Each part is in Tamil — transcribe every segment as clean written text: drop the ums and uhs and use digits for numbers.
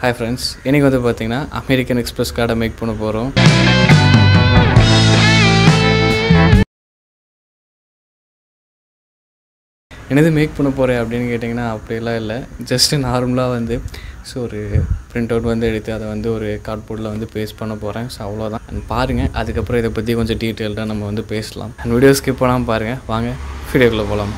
ஹாய் ஃப்ரெண்ட்ஸ், இன்றைக்கி வந்து பார்த்திங்கன்னா அமெரிக்கன் எக்ஸ்பிரஸ் கார்டை மேக் பண்ண போகிறோம். என்னது மேக் பண்ண போகிறேன் அப்படின்னு கேட்டிங்கன்னா அப்படிலாம் இல்லை. ஜஸ்ட்டு நார்மலாக வந்து ஒரு பிரிண்ட் அவுட் வந்து எடுத்து அதை வந்து ஒரு கார்ட்போர்டில் வந்து பேஸ்ட் பண்ண போகிறேன். ஸோ அவ்வளோதான். பாருங்கள், அதுக்கப்புறம் இதை பற்றி கொஞ்சம் டீட்டெயில்டாக நம்ம வந்து பேசலாம். வீடியோ ஸ்கிப் பண்ணாமல் பாருங்கள். வாங்க வீடியோக்குள்ளே போகலாம்.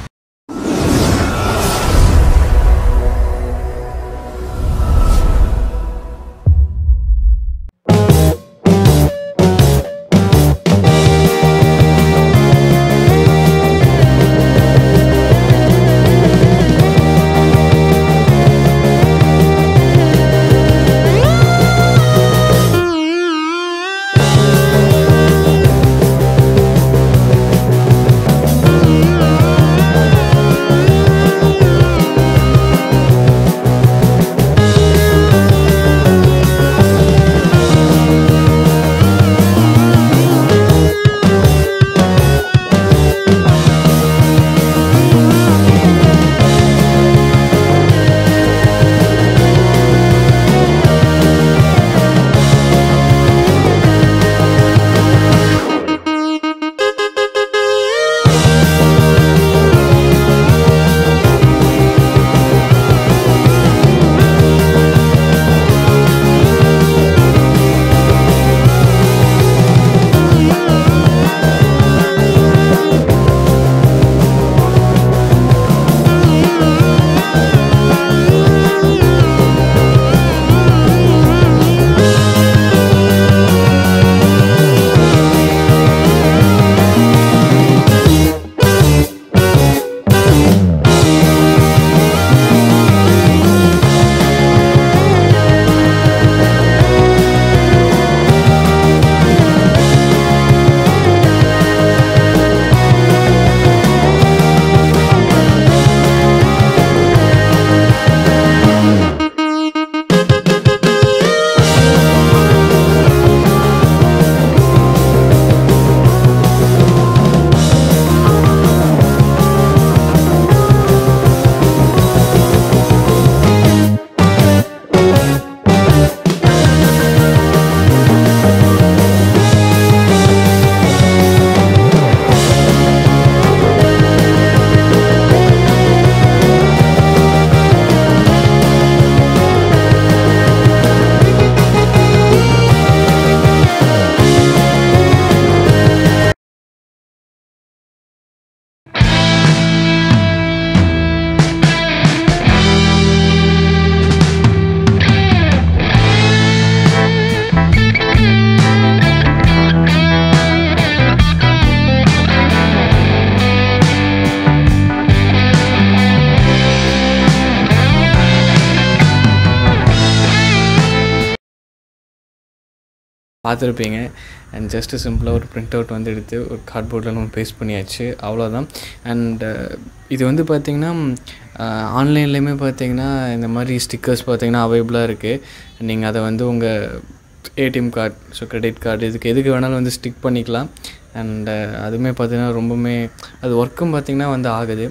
பார்த்துருப்பீங்க. அண்ட் ஜஸ்ட்டு சிம்பிளாக ஒரு பிரிண்ட் அவுட் வந்து எடுத்து ஒரு கார்ட்போர்டில் நம்ம பேஸ்ட் பண்ணியாச்சு, அவ்வளோதான். அண்ட் இது வந்து பார்த்திங்கன்னா ஆன்லைன்லேயுமே பார்த்திங்கன்னா இந்த மாதிரி ஸ்டிக்கர்ஸ் பார்த்திங்கன்னா அவைலபிளாக இருக்குது. நீங்கள் அதை வந்து உங்கள் ஏடிஎம் கார்டு, கிரெடிட் கார்டு, எதுக்கு வேணாலும் வந்து ஸ்டிக் பண்ணிக்கலாம். அண்ட் அதுவுமே பார்த்திங்கன்னா ரொம்பவுமே அது ஒர்க்கும் பார்த்திங்கன்னா வந்து ஆகுது.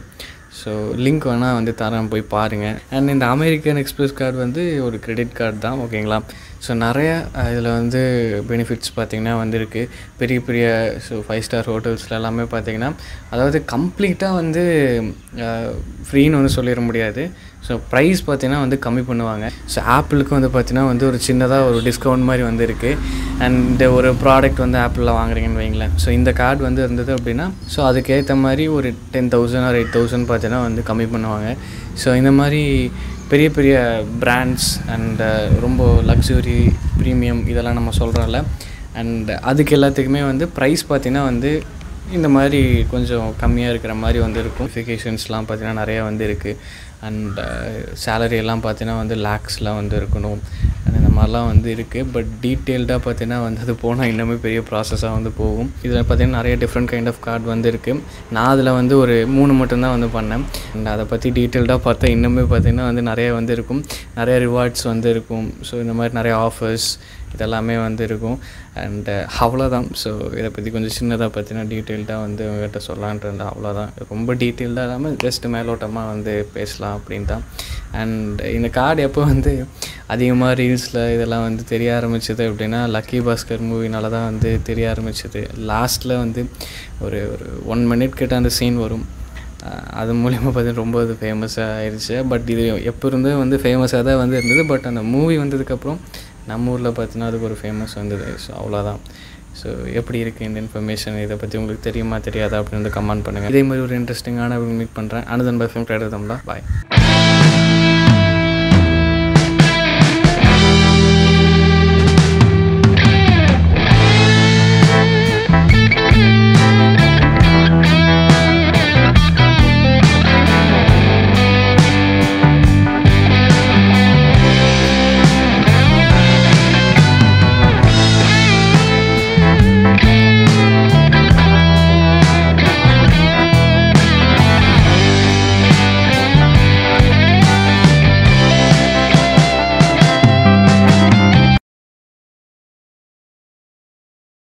ஸோ லிங்க் வேணால் வந்து தரேன், போய் பாருங்கள். அண்ட் இந்த அமெரிக்கன் எக்ஸ்பிரஸ் கார்டு வந்து ஒரு கிரெடிட் கார்டு தான், ஓகேங்களா. ஸோ நிறையா இதில் வந்து பெனிஃபிட்ஸ் பார்த்திங்கன்னா வந்து இருக்குது. பெரிய பெரிய 5 ஸ்டார் ஹோட்டல்ஸில் எல்லாமே பார்த்திங்கன்னா அதாவது கம்ப்ளீட்டாக வந்து ஃப்ரீன்னு வந்து சொல்லிட முடியாது. ஸோ ப்ரைஸ் பார்த்திங்கன்னா வந்து கம்மி பண்ணுவாங்க. ஸோ ஆப்பிளுக்கு வந்து பார்த்திங்கன்னா வந்து ஒரு சின்னதாக ஒரு டிஸ்கவுண்ட் மாதிரி வந்து இருக்குது. அண்ட் ஒரு ப்ராடக்ட் வந்து ஆப்பிளில் வாங்குறீங்கன்னு வைங்களேன். ஸோ இந்த கார்டு வந்து இருந்தது அப்படின்னா ஸோ அதுக்கேற்ற மாதிரி ஒரு 10,000 or 8,000 பார்த்திங்கன்னா வந்து கம்மி பண்ணுவாங்க. ஸோ இந்த மாதிரி பெரிய பெரிய பிராண்ட்ஸ் அண்ட் ரொம்ப லக்ஸுரி ப்ரீமியம் இதெல்லாம் நம்ம சொல்கிறோம்ல. அண்ட் அதுக்கு எல்லாத்துக்குமே வந்து ப்ரைஸ் பார்த்திங்கன்னா வந்து இந்த மாதிரி கொஞ்சம் கம்மியாக இருக்கிற மாதிரி வந்து இருக்கும். நோட்டிஃபிகேஷன்ஸ்லாம் பார்த்திங்கன்னா நிறையா வந்து இருக்குது. அண்ட் சேலரி எல்லாம் பார்த்திங்கன்னா வந்து லேக்ஸில் வந்து இருக்கணும். இந்த மாதிரிலாம் வந்து இருக்குது. பட் டீட்டெயில்டாக பார்த்தீங்கன்னா வந்து அது போனால் இன்னுமே பெரிய ப்ராசஸாக வந்து போகும். இதில் பார்த்தீங்கன்னா நிறைய டிஃப்ரெண்ட் கைண்ட் ஆஃப் கார்டு வந்து இருக்குது. நான் அதில் வந்து ஒரு 3 மட்டும்தான் வந்து பண்ணேன். அண்ட் அதை பற்றி டீட்டெயில்டாக பார்த்தா இன்னுமே பார்த்தீங்கன்னா வந்து நிறைய வந்து இருக்கும், நிறைய ரிவார்ட்ஸ் வந்து இருக்கும். ஸோ இந்த மாதிரி நிறைய ஆஃபர்ஸ் இதெல்லாமே வந்து இருக்கும். அண்டு அவ்வளோதான். ஸோ இதை பற்றி கொஞ்சம் சின்னதாக பார்த்தீங்கன்னா டீட்டெயில்டாக வந்து உங்கள்கிட்ட சொல்லலான்ட்டு இருந்தேன். அவ்வளோதான். ரொம்ப டீட்டெயில்டாக இல்லாமல் ஜஸ்ட் மேலோட்டமாக வந்து பேசலாம் அப்படின்னு தான். அண்ட் இந்த கார்டு எப்போ வந்து அதிகமாக ரீல்ஸில் இதெல்லாம் வந்து தெரிய ஆரம்பிச்சது அப்படின்னா லக்கி பாஸ்கர் மூவினால தான் வந்து தெரிய ஆரம்பிச்சது. லாஸ்ட்டில் வந்து ஒரு 1 மினிட் கிட்ட அந்த சீன் வரும். அது மூலிமா பார்த்தீங்கன்னா ரொம்ப இது ஃபேமஸாக ஆயிடுச்சு. பட் இது எப்போ இருந்தே வந்து ஃபேமஸாக தான் வந்து இருந்தது. பட் அந்த மூவி வந்ததுக்கப்புறம் நம்ம ஊரில் பார்த்தீங்கன்னா அதுக்கு ஒரு ஃபேமஸ் வந்தது. ஸோ அவ்வளோதான். ஸோ எப்படி இருக்குது இந்த இன்ஃபர்மேஷன், இதை பற்றி உங்களுக்கு தெரியுமா தெரியாதா அப்படின்னு வந்து கமெண்ட் பண்ணுங்கள். இதே மாதிரி ஒரு இன்ட்ரெஸ்டிங்கான மீட் பண்ணுறேன். அனுதன் by film creator Tamizha. Bye.